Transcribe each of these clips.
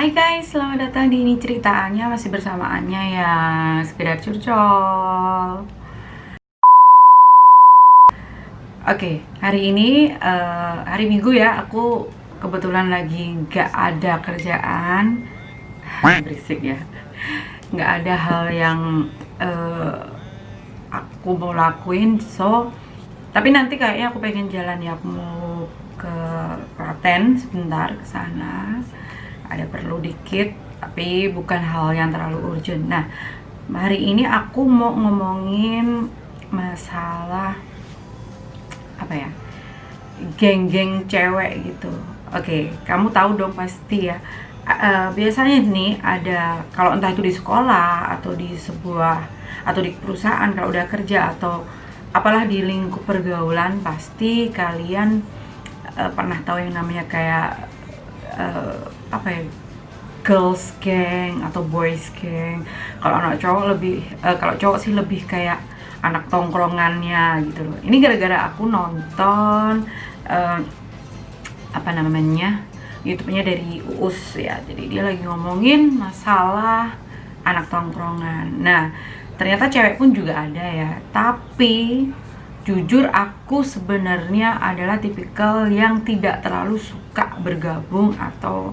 Hai guys, selamat datang di Ini Ceritaannya. Masih bersama Anya yang sekedar curcol. Oke, hari ini hari Minggu ya. Aku kebetulan lagi nggak ada kerjaan. Berisik ya. Nggak ada hal yang aku mau lakuin. Tapi nanti kayaknya aku pengen jalan ya. Aku mau ke Klaten sebentar ke sana. Ada perlu dikit, tapi bukan hal yang terlalu urgent. Nah, hari ini aku mau ngomongin masalah apa ya, geng-geng cewek gitu. Oke, kamu tahu dong pasti ya. Biasanya nih ada, kalau entah itu di sekolah atau di sebuah atau di perusahaan, kalau udah kerja atau apalah di lingkup pergaulan, pasti kalian pernah tahu yang namanya kayak apa ya, girls gang atau boys gang. Kalau anak cowok lebih kalau cowok sih lebih kayak anak tongkrongannya gitu loh. Ini gara-gara aku nonton apa namanya, YouTube-nya dari Uus ya. Jadi dia lagi ngomongin masalah anak tongkrongan. Nah, ternyata cewek pun juga ada ya. Tapi jujur aku sebenarnya adalah tipikal yang tidak terlalu suka bergabung atau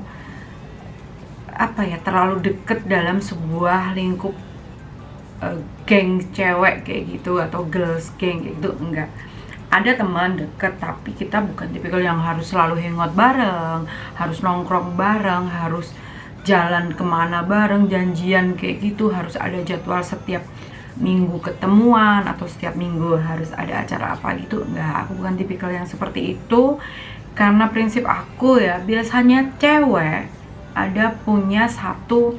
apa ya, terlalu deket dalam sebuah lingkup geng cewek kayak gitu atau girls gang kayak gitu. Enggak, ada teman deket tapi kita bukan tipikal yang harus selalu hangout bareng, harus nongkrong bareng, harus jalan kemana bareng, janjian kayak gitu, harus ada jadwal setiap minggu ketemuan atau setiap minggu harus ada acara apa gitu. Enggak, aku bukan tipikal yang seperti itu. Karena prinsip aku ya, biasanya cewek ada punya satu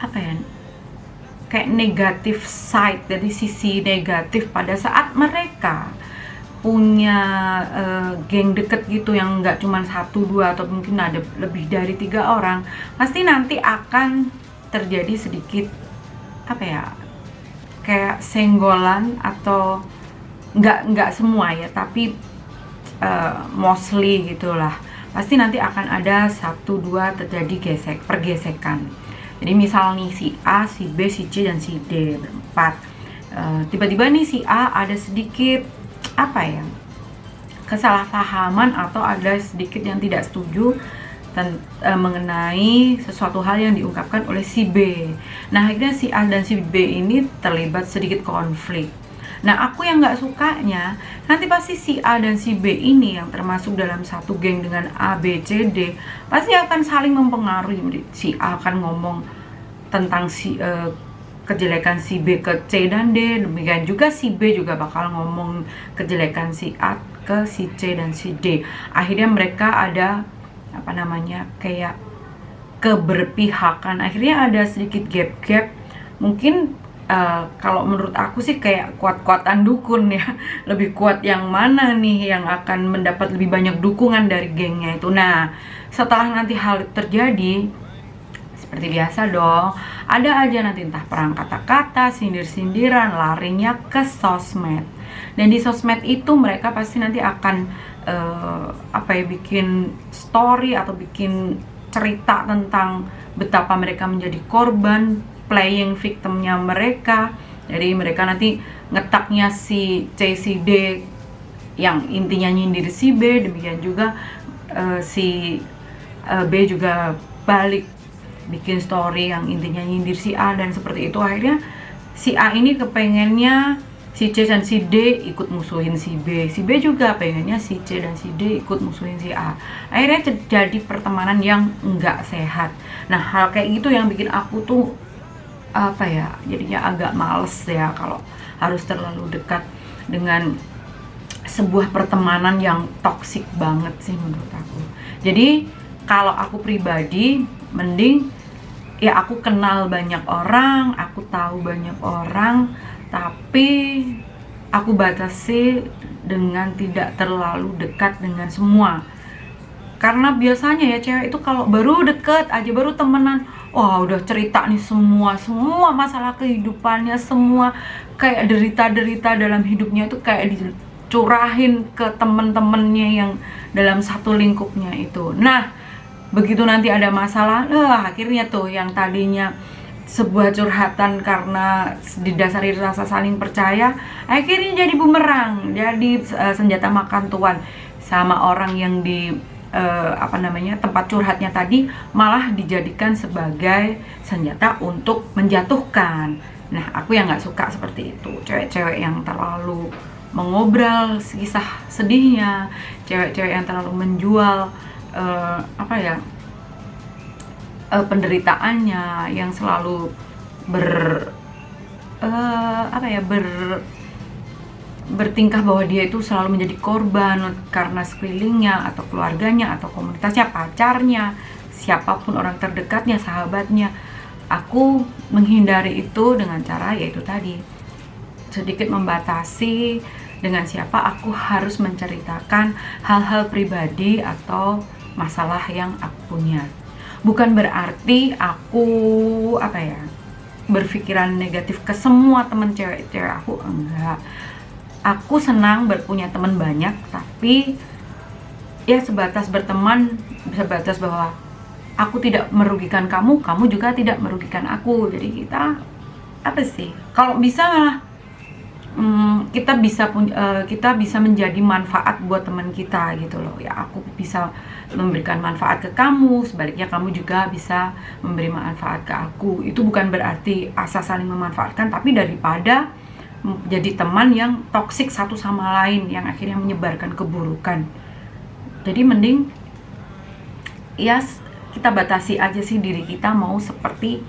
apa ya, kayak negatif side, dari sisi negatif pada saat mereka punya geng deket gitu yang nggak cuma satu dua atau mungkin ada lebih dari 3 orang, pasti nanti akan terjadi sedikit apa ya, kayak senggolan atau nggak semua ya, tapi mostly gitulah, pasti nanti akan ada 1-2 terjadi pergesekan. Jadi misal nih si A, si B, si C, dan si D berempat, tiba-tiba nih si A ada sedikit apa ya, kesalahpahaman atau ada sedikit yang tidak setuju mengenai sesuatu hal yang diungkapkan oleh si B. Nah, akhirnya si A dan si B ini terlibat sedikit konflik. Nah, aku yang nggak sukanya, nanti pasti si A dan si B ini yang termasuk dalam satu geng dengan A, B, C, D, pasti akan saling mempengaruhi. Si A akan ngomong tentang kejelekan si B ke C dan D, demikian juga si B juga bakal ngomong kejelekan si A ke si C dan si D. Akhirnya mereka ada apa namanya, kayak keberpihakan. Akhirnya ada sedikit gap-gap. Mungkin kalau menurut aku sih kayak kuat-kuatan dukun ya. Lebih kuat yang mana nih yang akan mendapat lebih banyak dukungan dari gengnya itu. Nah, setelah nanti hal terjadi, seperti biasa dong, ada aja nanti entah perang kata-kata, sindir-sindiran, larinya ke sosmed. Dan di sosmed itu mereka pasti nanti akan apa ya, bikin story atau bikin cerita tentang betapa mereka menjadi korban, playing victimnya mereka. Jadi mereka nanti ngetaknya si C, si D yang intinya nyindir si B, demikian juga si B juga balik bikin story yang intinya nyindir si A, dan seperti itu. Akhirnya si A ini kepengennya si C dan si D ikut musuhin si B, si B juga pengennya si C dan si D ikut musuhin si A. Akhirnya terjadi pertemanan yang enggak sehat. Nah, hal kayak gitu yang bikin aku tuh apa ya, jadinya agak males ya kalau harus terlalu dekat dengan sebuah pertemanan yang toksik banget sih menurut aku. Jadi kalau aku pribadi, mending ya aku kenal banyak orang, aku tahu banyak orang, tapi aku batasi dengan tidak terlalu dekat dengan semua. Karena biasanya ya cewek itu kalau baru deket aja, baru temenan, wah udah cerita nih semua masalah kehidupannya, semua kayak derita-derita dalam hidupnya itu kayak dicurahin ke temen-temennya yang dalam satu lingkupnya itu. Nah, begitu nanti ada masalah, akhirnya tuh yang tadinya sebuah curhatan karena didasari rasa saling percaya, akhirnya jadi bumerang, jadi senjata makan tuan sama orang yang di tempat curhatnya tadi, malah dijadikan sebagai senjata untuk menjatuhkan. Nah, aku yang nggak suka seperti itu, cewek-cewek yang terlalu mengobrol kisah sedihnya, cewek-cewek yang terlalu menjual penderitaannya, yang selalu bertingkah bahwa dia itu selalu menjadi korban karena sekelilingnya atau keluarganya atau komunitasnya, pacarnya, siapapun orang terdekatnya, sahabatnya. Aku menghindari itu dengan cara yaitu tadi, sedikit membatasi dengan siapa aku harus menceritakan hal-hal pribadi atau masalah yang aku punya. Bukan berarti aku berpikiran negatif ke semua teman cewek-cewek aku, enggak. Aku senang berpunya teman banyak, tapi ya sebatas berteman, sebatas bahwa aku tidak merugikan kamu, kamu juga tidak merugikan aku. Jadi kita kalau bisa malah kita bisa menjadi manfaat buat teman kita gitu loh ya. Aku bisa memberikan manfaat ke kamu, sebaliknya kamu juga bisa memberi manfaat ke aku. Itu bukan berarti asal saling memanfaatkan, tapi daripada jadi teman yang toksik satu sama lain yang akhirnya menyebarkan keburukan. Jadi mending ya kita batasi aja sih diri kita mau seperti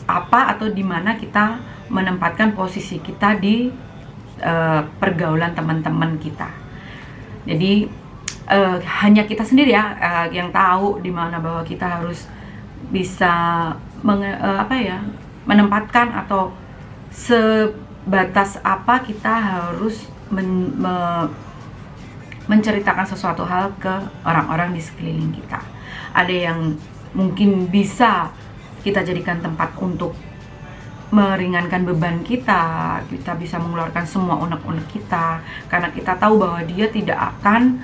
apa atau di mana kita menempatkan posisi kita di pergaulan teman-teman kita. Jadi hanya kita sendiri ya yang tahu di mana bahwa kita harus bisa menempatkan atau sebatas apa kita harus menceritakan sesuatu hal ke orang-orang di sekeliling kita. Ada yang mungkin bisa kita jadikan tempat untuk meringankan beban kita bisa mengeluarkan semua unek-unek kita, karena kita tahu bahwa dia tidak akan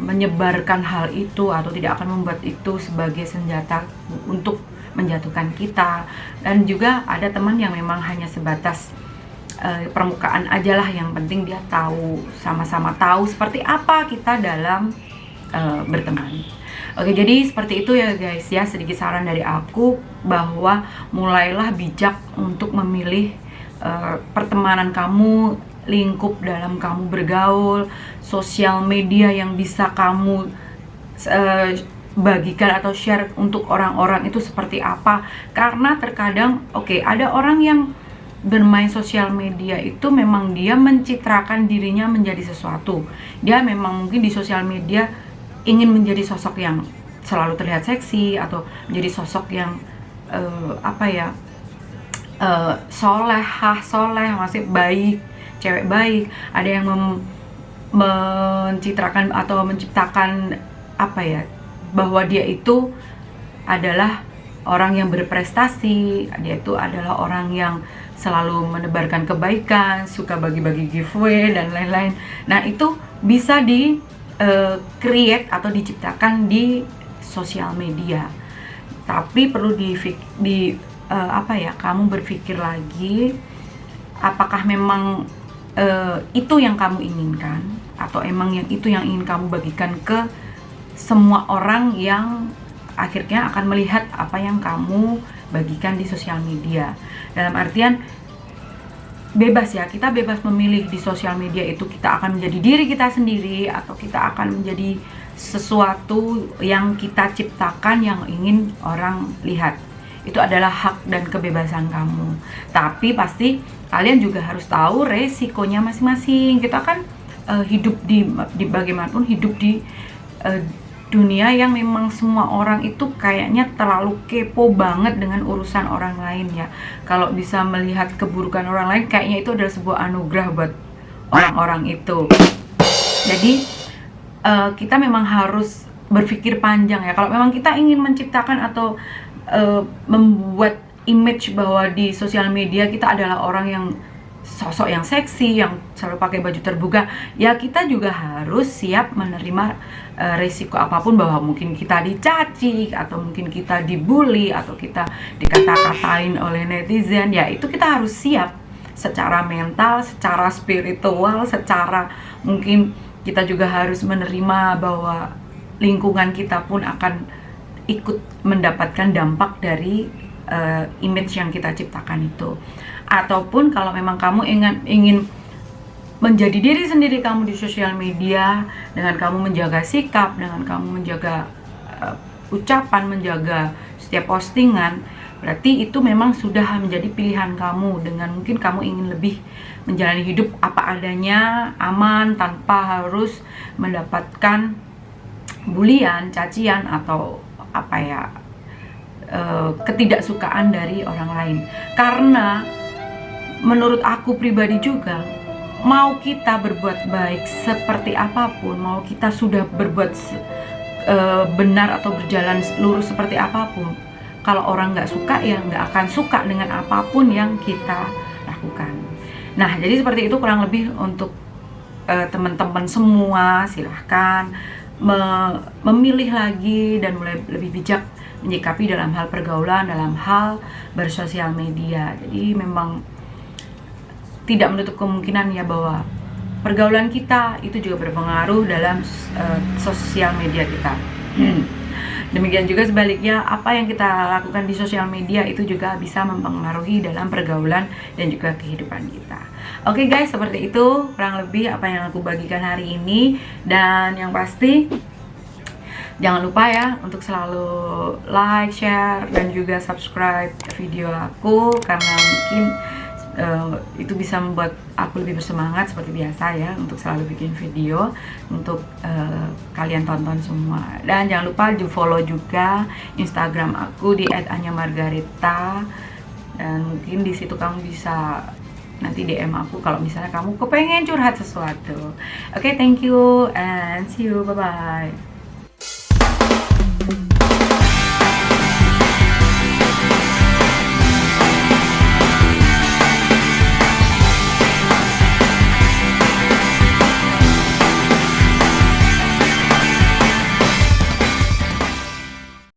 menyebarkan hal itu atau tidak akan membuat itu sebagai senjata untuk menjatuhkan kita. Dan juga ada teman yang memang hanya sebatas permukaan aja lah, yang penting dia tahu, sama-sama tahu seperti apa kita dalam berteman. Oke, jadi seperti itu ya guys ya, sedikit saran dari aku bahwa mulailah bijak untuk memilih pertemanan kamu, lingkup dalam kamu bergaul, sosial media yang bisa kamu bagikan atau share untuk orang-orang itu seperti apa. Karena terkadang ada orang yang bermain sosial media itu memang dia mencitrakan dirinya menjadi sesuatu. Dia memang mungkin di sosial media ingin menjadi sosok yang selalu terlihat seksi atau menjadi sosok yang soleh, masih baik, cewek baik. Ada yang mencitrakan atau menciptakan bahwa dia itu adalah orang yang berprestasi, dia itu adalah orang yang selalu menebarkan kebaikan, suka bagi-bagi giveaway dan lain-lain. Nah, itu bisa di create atau diciptakan di sosial media. Tapi perlu kamu berpikir lagi, apakah memang itu yang kamu inginkan, atau emang itu yang ingin kamu bagikan ke semua orang yang akhirnya akan melihat apa yang kamu bagikan di sosial media. Dalam artian bebas ya, kita bebas memilih di sosial media itu kita akan menjadi diri kita sendiri atau kita akan menjadi sesuatu yang kita ciptakan yang ingin orang lihat. Itu adalah hak dan kebebasan kamu. Tapi pasti kalian juga harus tahu resikonya masing-masing. Kita kan hidup di bagaimanapun hidup di dunia yang memang semua orang itu kayaknya terlalu kepo banget dengan urusan orang lain ya. Kalau bisa melihat keburukan orang lain, kayaknya itu adalah sebuah anugerah buat orang-orang itu. Jadi kita memang harus berpikir panjang ya. Kalau memang kita ingin menciptakan atau membuat image bahwa di sosial media kita adalah orang yang sosok yang seksi, yang selalu pakai baju terbuka, ya kita juga harus siap menerima resiko apapun, bahwa mungkin kita dicaci, atau mungkin kita dibully, atau kita dikata-katain oleh netizen. Ya itu kita harus siap secara mental, secara spiritual, secara mungkin kita juga harus menerima bahwa lingkungan kita pun akan ikut mendapatkan dampak dari image yang kita ciptakan itu. Ataupun kalau memang kamu ingin menjadi diri sendiri kamu di sosial media, dengan kamu menjaga sikap, dengan kamu menjaga ucapan, menjaga setiap postingan, berarti itu memang sudah menjadi pilihan kamu. Dengan mungkin kamu ingin lebih menjalani hidup apa adanya, aman, tanpa harus mendapatkan bulian, cacian, atau ketidaksukaan dari orang lain. Karena menurut aku pribadi juga, mau kita berbuat baik seperti apapun, mau kita sudah berbuat benar atau berjalan lurus seperti apapun, kalau orang nggak suka, ya nggak akan suka dengan apapun yang kita lakukan. Nah, jadi seperti itu kurang lebih untuk teman-teman semua. Silahkan memilih lagi dan mulai lebih bijak menyikapi dalam hal pergaulan, dalam hal bersosial media. Jadi memang tidak menutup kemungkinan ya bahwa pergaulan kita itu juga berpengaruh dalam sosial media kita. Demikian juga sebaliknya, apa yang kita lakukan di sosial media itu juga bisa mempengaruhi dalam pergaulan dan juga kehidupan kita. Oke guys, seperti itu kurang lebih apa yang aku bagikan hari ini. Dan yang pasti jangan lupa ya untuk selalu like, share, dan juga subscribe video aku, karena mungkin itu bisa membuat aku lebih bersemangat seperti biasa ya, untuk selalu bikin video untuk kalian tonton semua. Dan jangan lupa di follow juga Instagram aku di @anyamargarita, dan mungkin di situ kamu bisa nanti DM aku kalau misalnya kamu kepengen curhat sesuatu. Oke, thank you and see you, bye bye.